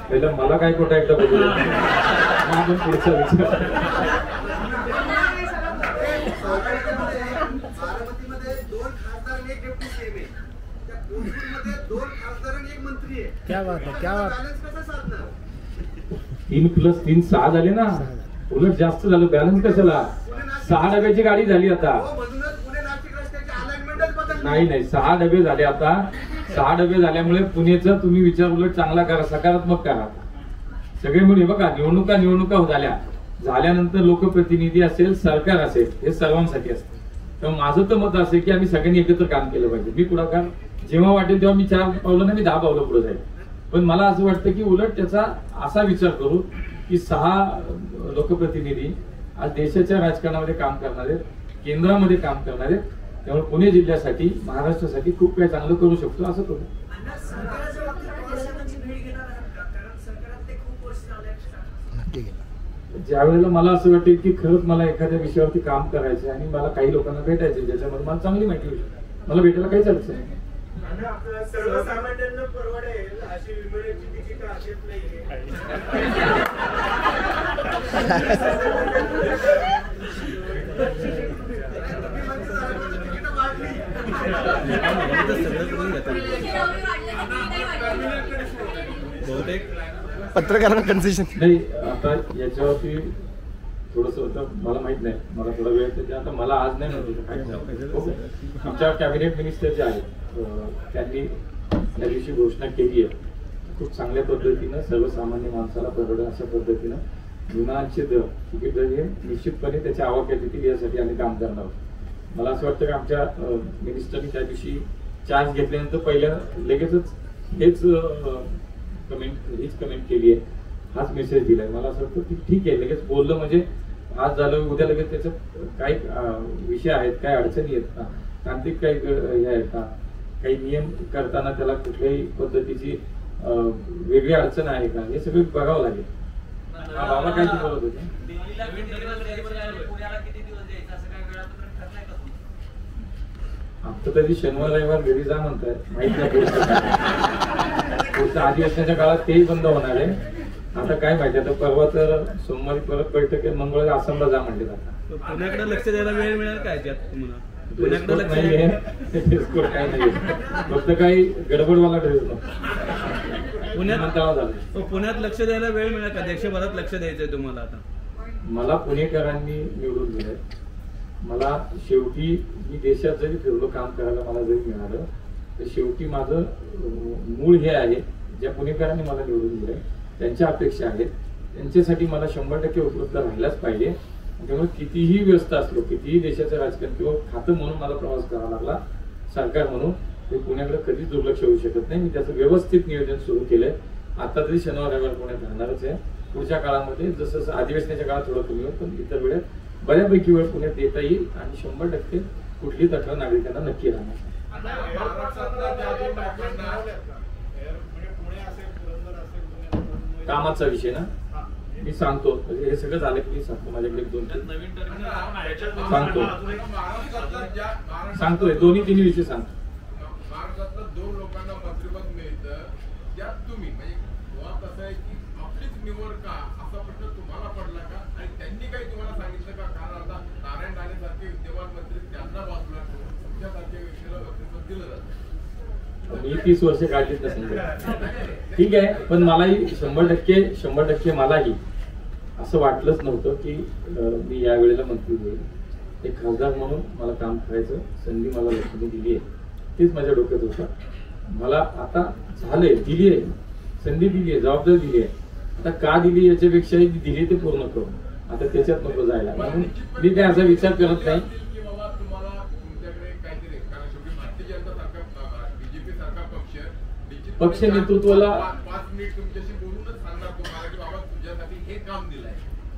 पहिलं मला काय खोटा एकदा बोलू आपण पुढचा विचार. बारामतीमध्ये 2 खासदार आणि 1 डेप्युटी सीएम आहे. त्या कोल्हापूरमध्ये 2 खासदार आणि 1 मंत्री आहे. क्या बात है, क्या बात. बॅलन्स कसा साधणार? 3+3 6 झाले ना, उलट जास्त झालं. बॅलन्स कशाला? 6 डब्याची गाडी झाली आता. म्हणूनच पुणे नाशिक रस्त्याची अलाइनमेंटच बदलली. नाही 6 डबे झाले आता. 6 डबे झाल्यामुळे पुण्याचा तुम्ही विचार उलट चांगला करा, सकारात्मक करा. सगळे मिळून बघा, निवडणुका झाल्यानंतर लोकप्रतिनिधी असेल, सरकार असेल, हे सर्वांसाठी असतं. तर माझं तर मत असेल की आम्ही सगळ्यांनी एकत्र काम केलं पाहिजे. मी पुढाकार जेव्हा वाटेल तेव्हा मी 4 पावलं नाही, मी 10 पावलं पुढे जाईल. पण मला असं वाटतं की उलट त्याचा असा विचार करू की 6 लोकप्रतिनिधी आज देशाच्या राजकारणामध्ये काम करणारे, केंद्रामध्ये काम करणारे, त्यामुळे पुणे जिल्ह्यासाठी, महाराष्ट्रासाठी खूप काही चांगलं करू शकतो असं करू. ज्या वेळेला मला असं वाटेल की खरंच मला एखाद्या विषयावरती काम करायचं आणि मला काही लोकांना भेटायचं ज्याच्यामध्ये मला चांगली माहिती होईल, मला भेटायला काहीच अडचण नाही. सर्वसामान्यांना परवडेल अशी विम्याची तिकीट असेल नाही. पत्रकारांना कन्सेशन नाही. आता याच्यावरती थोडस होतं, मला माहित नाही, मला थोडा वेळ त्याचे. आता मला आज नाही माहिती. आमच्या कॅबिनेट मिनिस्टर जे आहेत त्यांनी त्या दिवशी घोषणा केली आहे, खूप चांगल्या पद्धतीनं सर्वसामान्य माणसाला परवडेल अशा पद्धतीनं विमानाचे दर, तिकीट दर हे निश्चितपणे त्याच्या आवाक्यात येतील यासाठी आम्ही काम करणार आहोत. मला असं वाटतं की आमच्या मिनिस्टरनी त्या दिवशी चार्ज घेतल्यानंतर पहिल्या लगेचच हीच कमेंट केली आहे, हाच मेसेज दिलाय. मला असं वाटतं की ठीक आहे, लगेच बोललं म्हणजे आज झालं उद्या लगेच त्याच्यात काही विषय आहेत, काही अडचणी आहेत का, तांत्रिक काही हे आहेत का, काही नियम करताना त्याला कुठल्याही पद्धतीची वेगळी अडचण आहे का, हे सगळं बघावं लागेल. बाबा काय ते बोलत होते? आता तरी शनिवार रविवार घरी जा म्हणताय, माहित नाही पुढच्या अधिवेशनाच्या काळात तेही बंद होणार आहे. आता काय माहिती, आता परवा तर सोमवारी परत बैठक आहे, मंगळवारी आसामला जा म्हणले. आता पुण्याकडे लक्ष द्यायला वेळ मिळेल काय त्यात तुम्हाला? पुण्याकडे लक्ष नाहीये, काय नाही, फक्त काही गडबडवाला ड्रेस पुण्यात लक्ष द्यायला वेळ मिळेल का? देशभरात लक्ष द्यायचंय तुम्हाला आता? मला पुणेकरांनी निवडून दिलंय. मला शेवटी मी देशात जरी फिरलो, काम करायला मला जरी मिळालं, तर शेवटी माझं मूळ हे आहे, ज्या पुणेकरांनी मला निवडून दिलंय त्यांच्या अपेक्षा आहेत, त्यांच्यासाठी मला 100% उपलब्ध राहिलाच पाहिजे. त्यामुळे कितीही व्यस्त असलो, कितीही देशाचं राजकारण किंवा खातं म्हणून मला प्रवास करावा लागला, सरकार म्हणून, ते पुण्याकडे कधीच दुर्लक्ष होऊ शकत नाही. मी त्याचं व्यवस्थित नियोजन सुरू केलंय. आता तरी शनिवार रविवार पुण्यात राहणारच आहे. पुढच्या काळामध्ये जसं अधिवेशनाच्या काळात थोडं कमी होईल, पण इतर वेळेत बऱ्यापैकी वेळ पुण्यात येता येईल आणि 100% कुठली तक्रार नागरिकांना नक्की राहणार. कामाचा विषय ना, मी सांगतो, हे सगळं झालं की सांगतो. माझ्याकडे 2-3 सांगतोय, दोन्ही तिन्ही विषय सांगतो. महाराष्ट्रातलं 2 लोकांना मंत्रिपद मिळतं, त्यात तुम्ही म्हणजे मुळात असं आहे की आपलीच निवड का असा प्रश्न तुम्हाला पडला का, आणि त्यांनी काही तुम्हाला सांगितलं का? कारण आता नारायण राणे सारखे विद्यमान मंत्री त्यांना बाजूला ठेवून तुमच्यासारख्या व्यक्तीला मंत्रिपद दिलं जातं. मी 30 वर्ष काढलीच नसेल, ठीक आहे, पण मलाही 100% मलाही असं वाटलंच नव्हतं की मी या वेळेला मंत्री होईल. एक खासदार म्हणून मला काम करायचं संधी मला लोकांनी दिली आहे, तेच माझ्या डोक्यात होतं. मला आता झालंय, दिली आहे संधी, दिली आहे जबाबदारी, दिली आहे. आता का दिली याच्यापेक्षाही दिली ते पूर्ण करू, आता त्याच्यात नको जायला. म्हणून मी काय असा विचार करत नाही. पक्ष नेतृत्वाला 5 मिनिट तुमच्याशी बोलूनच सांगणार तुम्हाला की बाबा तुझ्यासाठी हे काम दिलंय.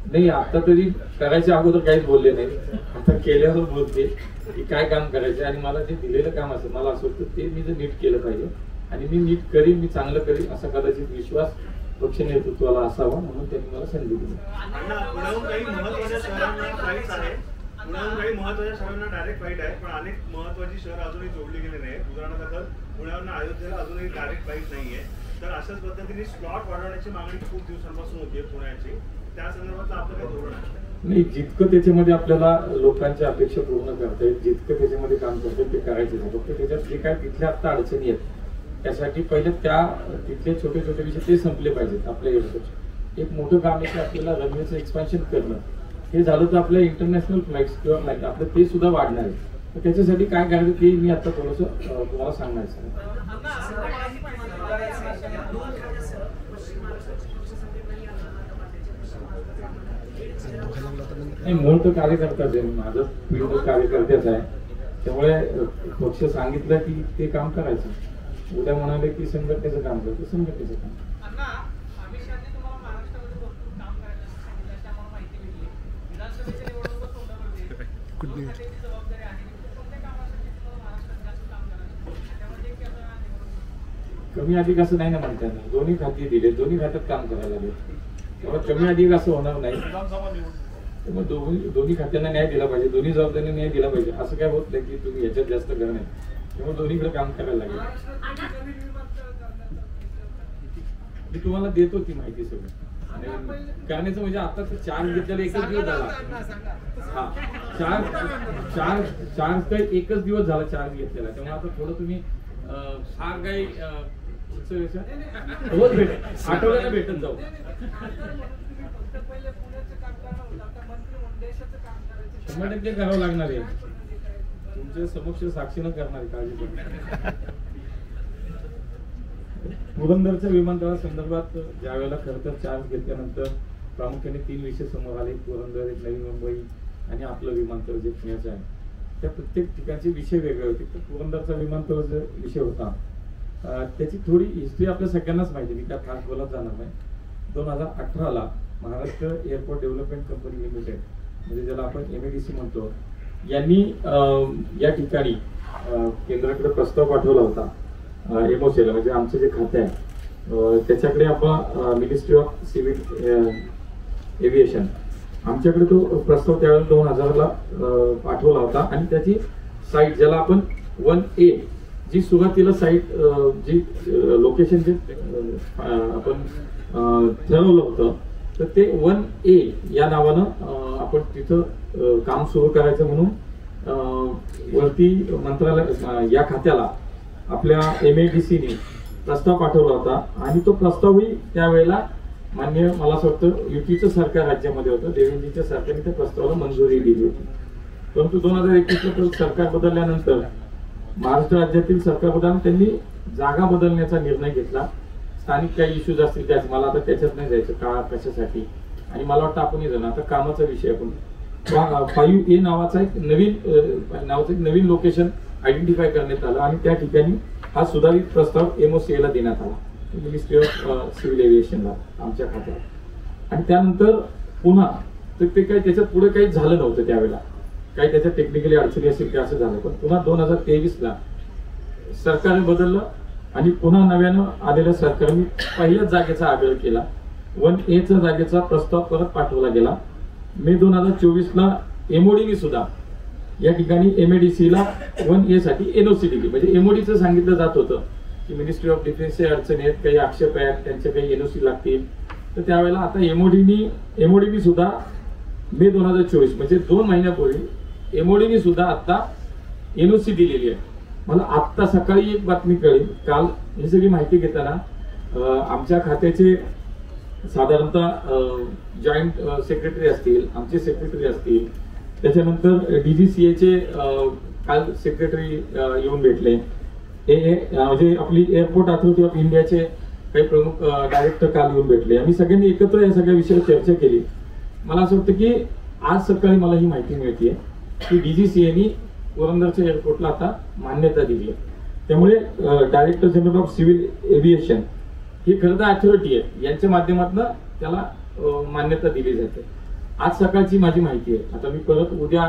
नाही, आता तरी करायच्या अगोदर काहीच बोलले नाही, आता केल्यावर बोलते की काय काम करायचं आणि मला जे दिलेलं काम असेल मला असं वाटतं ते मी जर नीट केलं पाहिजे आणि मी नीट करीन, मी चांगलं करीन असा कदाचित विश्वास पक्ष नेतृत्वाला असावा, म्हणून त्यांनी मला संधी दिली. पुण्याहून काही महत्वाच्या शहरांना डायरेक्ट फ्लाईट आहे, पण अनेक महत्वाची शहर अजूनही जोडली गेली नाही. उदाहरणार्थ पुण्यावरून अयोध्येला अजूनही डायरेक्ट फ्लाईट नाहीये. तर अशाच पद्धतीने स्लॉट वाढवण्याची मागणी खूप दिवसांपासून होती पुण्याची, त्या संदर्भात आपलं काय धोरण आहे? नाही, जितकं त्याच्यामध्ये आपल्याला लोकांच्या अपेक्षा पूर्ण करता येईल, जितकं त्याच्यामध्ये काम करता येईल ते करायचं आहे. फक्त त्याच्यात जे काय तिथल्या आता अडचणी आहेत त्यासाठी पहिले तिथले छोटे छोटे विषय ते संपले पाहिजेत. आपल्या एवढं एक मोठं काम आहे की आपल्याला रनवेचं एक्सपान्शन करणं, हे झालं तर आपल्या इंटरनॅशनल फ्लाईट्स किंवा फ्लाईट आपलं ते सुद्धा वाढणार आहे. तर त्याच्यासाठी काय करायचं ते मी आता थोडंसं तुम्हाला सांगायचं आहे. नाही, मूळ तर कार्यकर्ताच आहे, माझं पिढ कार्यकर्त्याच आहे. त्यामुळे पक्ष सांगितलं की ते काम करायचं. उद्या म्हणाले की संघटनेचं काम करतो, संघटनेचं काम. कमी अधिक असं नाही ना म्हणता येणार. दोन्ही खाती दिले, दोन्ही खात्यात काम करायला लागेल. तेव्हा कमी अधिक असं होणार नाही. मग दोन्ही खात्यांना न्याय दिला पाहिजे, दोन्ही जबाबदारीने न्याय दिला पाहिजे. असं काय होत नाही की तुम्ही याच्यात जास्त करणार नाही. तेव्हा दोन्हीकडे काम करायला लागेल. मी तुम्हाला देतो ती माहिती सगळी. करण्याचं म्हणजे आता तर चार्ज घेतलेला एकच दिवस झाला. हा, चार्ज काही एकच दिवस झाला चार्ज घेतलेला. त्यामुळे आता थोडं तुम्ही फार काही रोज आठवड्याला भेटत जाऊ. शंभर टक्के करावं लागणार आहे. तुमच्या समक्ष साक्षीनं करणार आहे, काळजी करू. पुरंदरच्या विमानतळासंदर्भात ज्या वेळेला खरं तर चार्ज घेतल्यानंतर प्रामुख्याने 3 विषय समोर आले. पुरंदर, एक नवी मुंबई आणि आपलं विमानतळ जे पुण्याचं आहे. त्या प्रत्येक ठिकाणचे विषय वेगळे होते. तर पुरंदरचा विमानतळ जो विषय होता त्याची थोडी हिस्ट्री आपल्या सगळ्यांनाच माहिती, मी काय फार बोलत जाणार नाही. 2018ला Maharashtra airport development company limited, म्हणजे ज्याला आपण MADC म्हणतो, यांनी या ठिकाणी केंद्राकडे प्रस्ताव पाठवला होता. MOCला म्हणजे आमचं जे खाते आहे त्याच्याकडे आपण मिनिस्ट्री ऑफ सिव्हिल एव्हिएशन आमच्याकडे तो प्रस्ताव त्यावेळेला 2000ला पाठवला होता. आणि त्याची साईट ज्याला आपण 1A जी सुरुवातीला साईट जी लोकेशन जे आपण ठरवलं होतं, तर ते 1A या नावानं आपण तिथं काम सुरू करायचं म्हणून वरती मंत्रालय या खात्याला आपल्या MADCने प्रस्ताव पाठवला होता. आणि तो प्रस्तावही त्यावेळेला मान्य, मला असं वाटतं युतीचं सरकार राज्यामध्ये होतं, देवेंद्रजीच्या सरकारने त्या प्रस्तावाला मंजुरी दिली होती. परंतु 2021ला सरकार बदलल्यानंतर महाराष्ट्र राज्यातील सरकार बदलून त्यांनी जागा बदलण्याचा निर्णय घेतला. स्थानिक काही इश्यूज असतील त्याच, मला आता त्याच्यात नाही जायचं का कशासाठी. आणि मला वाटतं आपणही जाणं आता कामाचा विषय आपण 5A नावाचा एक नवीन लोकेशन आयडेंटिफाय करण्यात आलं आणि त्या ठिकाणी हा सुधारित प्रस्ताव MOCला देण्यात आला, मिनिस्ट्री ऑफ सिव्हिल एव्हिएशनला आमच्या खात्यात. आणि त्यानंतर पुन्हा तर ते काही त्याच्यात पुढे काही झालं नव्हतं त्यावेळेला, काही त्याच्यात टेक्निकली अडचणी असेल की असं झालं. पण पुन्हा 2023ला सरकार बदललं आणि पुन्हा नव्यानं आलेल्या सरकारने पहिल्याच जागेचा आग्रह केला. 1Aच्या जागेचा प्रस्ताव परत पाठवला गेला. मे 2024ला MODने सुद्धा या ठिकाणी MADCला 1A साठी NOC दिली. म्हणजे MODचं सांगितलं जात होतं की मिनिस्ट्री ऑफ डिफेन्सचे अडचणी आहेत, काही आक्षेप आहेत, त्यांचे काही NOC लागतील. तर त्यावेळेला आता MODने सुद्धा मे 2024 म्हणजे 2 महिन्यापूर्वी MODने सुद्धा आता NOC दिलेली आहे. मला आत्ता सकाळी एक बातमी कळली, काल ही सगळी माहिती घेताना आमच्या खात्याचे साधारणतः जॉईंट सेक्रेटरी असतील, आमचे सेक्रेटरी असतील, त्याच्यानंतर DGCAचे काल सेक्रेटरी येऊन भेटले. म्हणजे आपली एअरपोर्ट अथॉरिटी ऑफ इंडियाचे काही प्रमुख डायरेक्टर काल येऊन भेटले. आम्ही सगळ्यांनी एकत्र या सगळ्या विषयावर चर्चा केली. मला असं वाटतं की आज सकाळी मला ही माहिती मिळते की DGCAने पुरंदरच्या एअरपोर्टला आता मान्यता दिली आहे. त्यामुळे director general of civil aviation ही खरं तर अथॉरिटी आहे, यांच्या माध्यमातून त्याला मान्यता दिली जाते. आज सकाळची माझी माहिती आहे. आता मी परत उद्या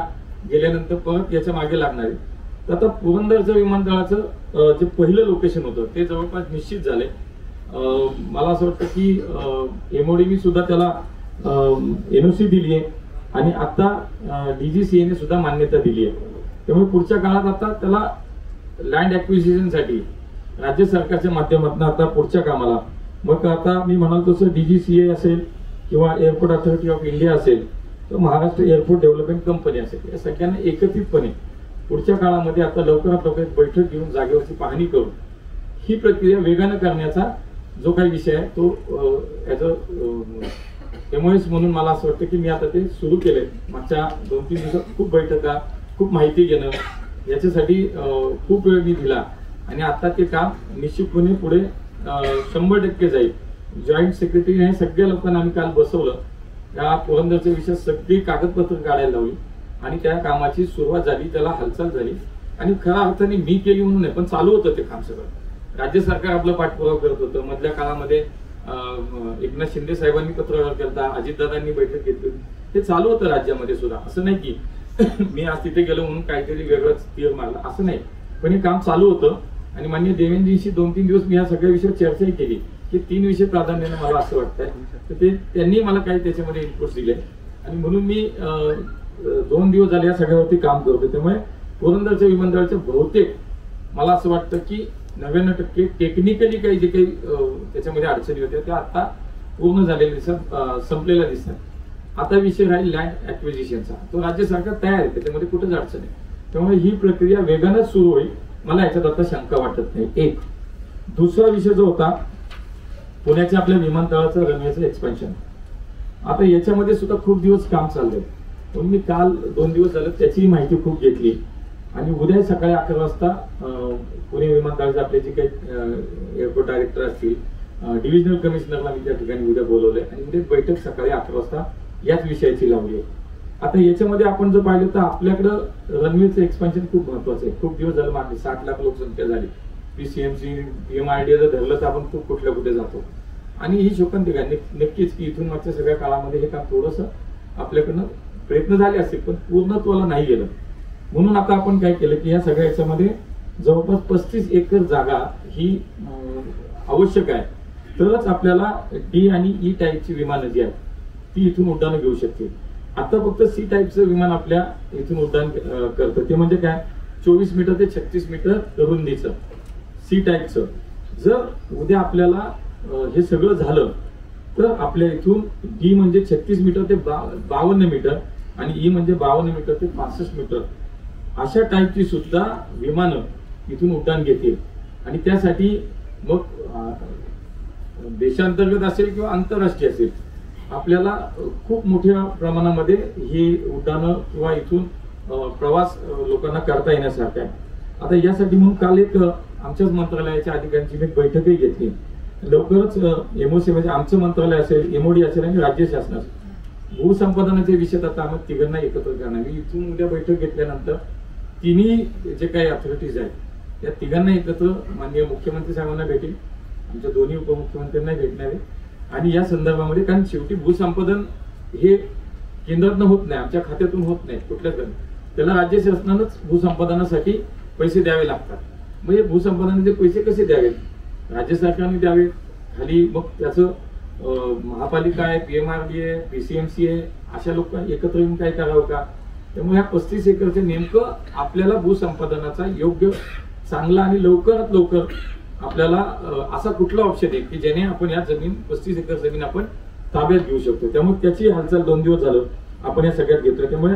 गेल्यानंतर परत याच्या मागे लागणार आहे. तर आता पुरंदरचं विमानतळाचं जे पहिलं लोकेशन होतं ते जवळपास निश्चित झालंय. मला असं वाटतं की MODने सुद्धा त्याला NOC दिली आहे आणि आता DGCAने सुद्धा मान्यता दिली आहे. त्यामुळे पुढच्या काळात आता त्याला लँड ॲक्विजिशनसाठी राज्य सरकारच्या माध्यमातून आता पुढच्या कामाला मग आता मी म्हणाल तसं DGCA असेल किंवा एअरपोर्ट अथॉरिटी ऑफ इंडिया असेल किंवा महाराष्ट्र एअरपोर्ट डेव्हलपमेंट कंपनी असेल, या सगळ्यांना एकत्रितपणे पुढच्या काळामध्ये आता लवकरात लवकर एक बैठक घेऊन जागेवरची पाहणी करून ही प्रक्रिया वेगानं करण्याचा जो काही विषय आहे तो ॲज अ MOS म्हणून मला असं वाटतं की मी आता ते सुरू केले. मागच्या 2-3 दिवसात खूप बैठका, खूप माहिती घेणं याच्यासाठी खूप वेळ मी दिला आणि आता ते काम निश्चितपणे पुढे 100% जाईल. जॉईंट सेक्रेटरी हे सगळ्या लोकांना आम्ही काल बसवलं, त्या पुरंदरच्या विषयात सगळी कागदपत्र काढायला लावली आणि त्या कामाची सुरुवात झाली, त्याला हालचाल झाली आणि खऱ्या अर्थाने मी केली म्हणून नाही, पण चालू होतं ते काम सगळं. राज्य सरकार आपलं पाठपुरावा करत होतं. मधल्या काळामध्ये एकनाथ शिंदे साहेबांनी पत्रव्यवहार केला, अजितदादांनी बैठक घेतली, हे चालू होतं राज्यामध्ये सुद्धा. असं नाही की मी आज तिथे गेलो म्हणून काहीतरी वेगळंच तीर मारला, असं नाही, पण हे काम चालू होतं. आणि माननीय देवेंद्रजींशी 2-3 दिवस मी ह्या सगळ्या विषयावर चर्चाही केली की 3 विषय प्राधान्याने मला असं वाटतंय, तर ते त्यांनी मला काही त्याच्यामध्ये इनपुट्स दिले आणि म्हणून मी 2 दिवस झाले या सगळ्यावरती काम करतो. त्यामुळे पुरंदरच्या विमानतळाच्या बहुतेक मला असं वाटतं की 99% टेक्निकली काही जे काही त्याच्यामध्ये अडचणी होत्या त्या आता पूर्ण झालेल्या दिसतात, संपलेल्या दिसतात. आता विषय राहील लँड ऍक्विजिशनचा, तो राज्य सरकार तयार आहे, त्याच्यामध्ये कुठेच अडचण आहे. त्यामुळे ही प्रक्रिया वेगानंच सुरू होईल, मला याच्यात आता शंका वाटत नाही. एक दुसरा विषय जो होता पुण्याच्या आपल्या विमानतळाचं रनवेचं एक्सपेन्शन, आता याच्यामध्ये सुद्धा खूप दिवस काम चाललंय. पण मी काल 2 दिवस झालं त्याची माहिती खूप घेतली आणि उद्या सकाळी 11 वाजता पुणे विमानतळाचे आपले जे काही एअरपोर्ट डायरेक्टर असतील, डिव्हिजनल कमिशनरला मी त्या ठिकाणी उद्या बोलवलंय आणि उद्या बैठक सकाळी 11 वाजता याच विषयाची लावली आहे. आता याच्यामध्ये आपण जर पाहिलं तर आपल्याकडं रनवेचं एक्सपेन्शन खूप महत्वाचं आहे. खूप दिवस झालं मागे 60 लाख लोकसंख्या झाली. PCMC PMRDA जर धरलं तर आपण खूप कुठे जातो आणि ही शोकांतिका नक्कीच की इथून मागच्या सगळ्या काळामध्ये हे काम थोडंसं आपल्याकडनं प्रयत्न झाले असतील पण पूर्णत्वाला नाही गेलं. म्हणून आता आपण काय केलं की या सगळ्या याच्यामध्ये जवळपास 35 एकर जागा ही आवश्यक आहे, तरच आपल्याला D आणि E टाईपची विमानं जी आहेत ती इथून उड्डाणं घेऊ शकतील. आता फक्त C टाईपचं विमान आपल्या इथून उड्डाण करतं, ते म्हणजे काय 24 मीटर ते 36 मीटर रुंदीचं C टाईपचं. जर उद्या आपल्याला हे सगळं झालं तर आपल्या इथून D म्हणजे 36 मीटर ते 52 मीटर आणि E म्हणजे 52 मीटर ते 65 मीटर अशा टाईपची सुद्धा विमानं इथून उड्डाण घेतील. आणि त्यासाठी मग देशांतर्गत असेल किंवा आंतरराष्ट्रीय असेल आपल्याला खूप मोठ्या प्रमाणामध्ये ही उड्डाणं किंवा इथून प्रवास लोकांना करता येण्यासारखं आहे. आता यासाठी म्हणून काल एक आमच्याच मंत्रालयाच्या अधिकाऱ्यांची मी बैठकही घेतली. लवकरच MOC म्हणजे आमचं मंत्रालय असेल, MOD असेल आणि राज्य शासनाचं भूसंपादनाच्या विषयात आता आम्ही तिघांना एकत्र करणार. मी इथून उद्या बैठक घेतल्यानंतर तिन्ही जे काही अथॉरिटीज आहेत या तिघांना एकत्र माननीय मुख्यमंत्री साहेबांना भेटेल, आमच्या दोन्ही उपमुख्यमंत्र्यांना भेटणार आहे आणि या संदर्भामध्ये, कारण शेवटी भूसंपादन हे केंद्रातून होत नाही, आमच्या खात्यातून होत नाही कुठल्याच, त्याला राज्य शासनानंच भूसंपादनासाठी पैसे द्यावे लागतात. मग हे भूसंपादनाचे पैसे कसे द्यावेत, राज्य सरकारने द्यावे, खाली मग त्याचं महापालिका आहे, PMRDA, PCMC आहे, अशा लोक एकत्र येऊन काय करावं का. त्यामुळे ह्या 35 एकरचे नेमकं आपल्याला भूसंपादनाचा योग्य चांगला आणि लवकरात लवकर आपल्याला असा कुठला ऑप्शन आहे की ज्याने आपण या जमीन 35 एकर जमीन आपण ताब्यात घेऊ शकतो. त्यामुळे त्याची हालचाल 2 दिवस झालं आपण या सगळ्यात घेतोय. त्यामुळे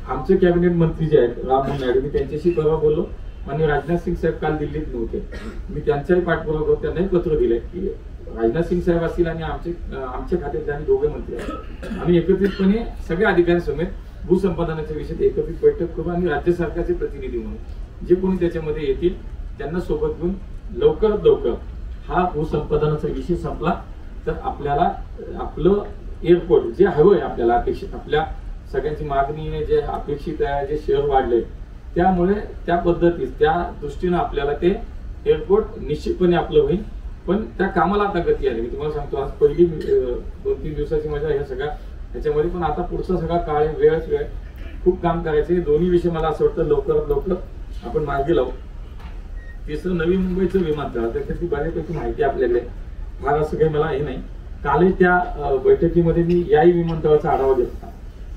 आमचे कॅबिनेट मंत्री जे आहेत राममोहन नायडू, मी त्यांच्याशी परवा बोललो. माननीय राजनाथ सिंग साहेब काल दिल्लीत नव्हते, मी त्यांचाही पाठपुरावा करून त्यांनाही पत्र दिले की राजनाथ सिंग साहेब असतील आणि आमच्या खात्यातले आणि दोघे मंत्री आहेत, आम्ही एकत्रितपणे सगळ्या अधिकाऱ्यांसमेत भूसंपादनाच्या विषयात एकत्रित बैठक करू आणि राज्य सरकारचे प्रतिनिधी म्हणून जे कोणी त्याच्यामध्ये येतील त्यांना सोबत घेऊन लवकरात लवकर हा भूसंपादनाचा विषय संपला तर आपल्याला आपलं एअरपोर्ट जे हवंय आपल्याला अपेक्षित, आपल्या सगळ्यांची मागणी जे अपेक्षित आहे, जे शेअर वाढले, त्यामुळे त्या पद्धतीत त्या दृष्टीनं आपल्याला ते एअरपोर्ट निश्चितपणे आपलं होईल. पण त्या कामाला आता गती आली. मी तुम्हाला सांगतो आज पहिली 2-3 दिवसाची मजा ह्या सगळ्या ह्याच्यामध्ये, पण आता पुढचा सगळा काळ वेळ खूप काम करायचे. दोन्ही विषय मला असं वाटतं लवकरात लवकर आपण मार्गी लावू. तिसरं नवी मुंबईचं विमानतळ, त्याच्यातली बऱ्यापैकी माहिती आपल्याकडे, फार असं काही मला हे नाही. कालही त्या बैठकीमध्ये मी याही विमानतळाचा आढावा घेतला,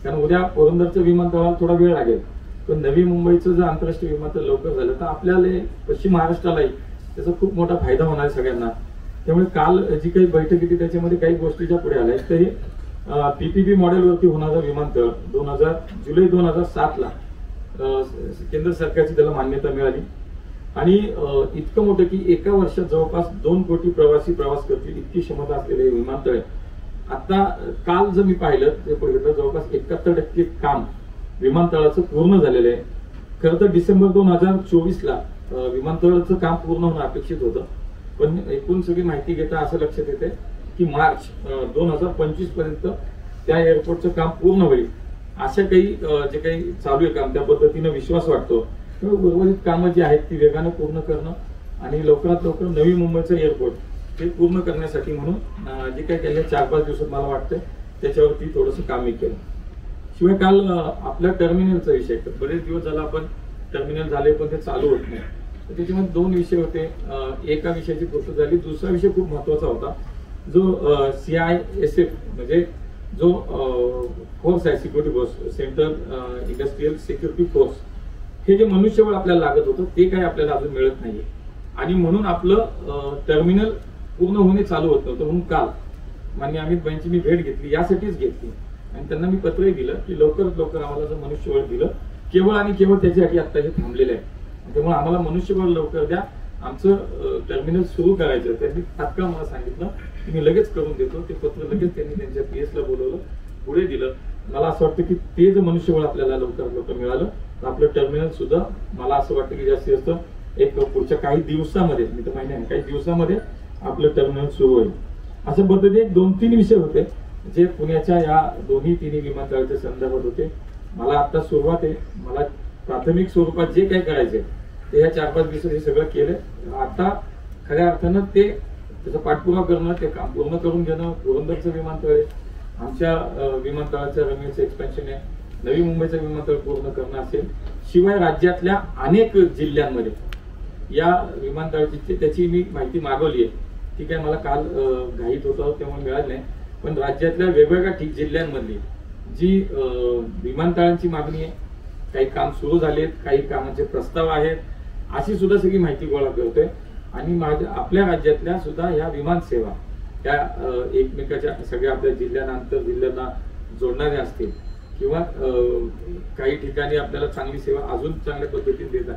कारण उद्या पुरंदरचं विमानतळाला थोडा वेळ लागेल, पण नवी मुंबईचं जर आंतरराष्ट्रीय विमानतळ लवकर झालं तर आपल्याला पश्चिम महाराष्ट्रालाही त्याचा खूप मोठा फायदा होणार आहे सगळ्यांना. त्यामुळे काल जी काही बैठक होती त्याच्यामध्ये काही गोष्टीच्या पुढे आल्या. तर हे PPP मॉडेलवरती होणारं विमानतळ जुलै 2007 ला केंद्र सरकारची त्याला मान्यता मिळाली आणि इतकं मोठं की एका वर्षात जवळपास 2 कोटी प्रवासी प्रवास करतील इतकी क्षमता असलेले हे विमानतळ आहे. आता काल जर मी पाहिलं ते बघितलं जवळपास 71% काम विमानतळाचं पूर्ण झालेलं आहे. खरं तर डिसेंबर 2024 ला विमानतळाचं काम पूर्ण होणं अपेक्षित होतं, पण एकूण सगळी माहिती घेता असं लक्षात येते की मार्च 2025 पर्यंत त्या एअरपोर्टचं काम पूर्ण होईल. अशा काही जे काही चालू आहे काम त्या पद्धतीनं विश्वास वाटतो. उर्वरित कामं जी आहेत ती वेगानं पूर्ण करणं आणि लवकरात लवकर नवी मुंबईचं एअरपोर्ट ते पूर्ण करण्यासाठी म्हणून जे काही गेल्या 4-5 दिवसात मला वाटतं त्याच्यावरती थोडंसं काम मी केलं. शिवाय काल आपल्या टर्मिनलचा विषय, बरेच दिवस झाला आपण टर्मिनल झाले पण ते चालू होत नाही. तर त्याच्यामध्ये 2 विषय होते. एका विषयाची गोष्ट झाली, दुसरा विषय खूप महत्वाचा होता जो CISF म्हणजे जो फोर्स आहे security force, central industrial security force, हे जे मनुष्यबळ आपल्याला लागत होतं ते काही आपल्याला अजून मिळत नाहीये आणि म्हणून आपलं टर्मिनल पूर्ण होणे चालू होत नव्हतं. म्हणून काल माननीय अमित भाईंची मी भेट घेतली, यासाठीच घेतली आणि त्यांना मी पत्रही दिलं की लवकरात लवकर आम्हाला जर मनुष्यबळ दिलं, केवळ आणि केवळ त्याच्यासाठी आता हे थांबलेलं आहे. त्यामुळे आम्हाला मनुष्यबळ लवकर द्या, आमचं टर्मिनल सुरू करायचं. त्यांनी तात्काळ मला सांगितलं की मी लगेच करून देतो. ते पत्र लगेच त्यांनी त्यांच्या PS ला बोलवलं, पुढे दिलं. मला असं वाटतं की ते जर मनुष्यबळ आपल्याला लवकरात लवकर मिळालं तर आपलं टर्मिनल सुद्धा मला असं वाटतं की जास्तीत जास्त एक पुढच्या काही दिवसामध्ये, मी तर महिन्याने काही दिवसामध्ये आपलं टर्मिनल सुरू होईल. अशा पद्धतीने 2-3 विषय होते जे पुण्याच्या या तिन्ही विमानतळाच्या संदर्भात होते. मला आता सुरुवात आहे, मला प्राथमिक स्वरूपात जे काही करायचे ते ह्या 4-5 दिवसात हे सगळं केलं. आता खऱ्या अर्थानं ते त्याचा पाठपुरावा करणं, ते काम पूर्ण करून घेणं. पुरंदरचं विमानतळ आहे, आमच्या विमानतळाचं रनवेचं एक्सपेन्शन आहे, नवी मुंबईचं विमानतळ पूर्ण करणं असेल. शिवाय राज्यातल्या अनेक जिल्ह्यांमध्ये या विमानतळाची त्याची मी माहिती मागवली आहे. ठीक आहे, मला काल घाईत होतं त्यामुळे मिळालं नाही, पण राज्यातल्या वेगवेगळ्या जिल्ह्यांमधली जी विमानतळांची मागणी आहे, काही काम सुरू झालेत, काही कामाचे प्रस्ताव आहेत, अशी सुद्धा सगळी माहिती गोळा करतोय. आणि आपल्या राज्यातल्या सुद्धा या विमान सेवा त्या एकमेकाच्या सगळ्या आपल्या जिल्ह्यांना आंतर जिल्ह्यांना जोडणाऱ्या असतील किंवा काही ठिकाणी आपल्याला चांगली सेवा अजून चांगल्या पद्धतीने देतात,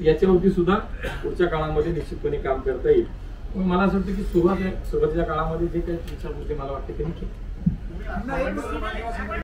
याच्यावरती सुद्धा पुढच्या काळामध्ये निश्चितपणे काम करता येईल. मला असं वाटतं की सुरुवातीच्या काळामध्ये जे काही विचार होते मला वाटतं की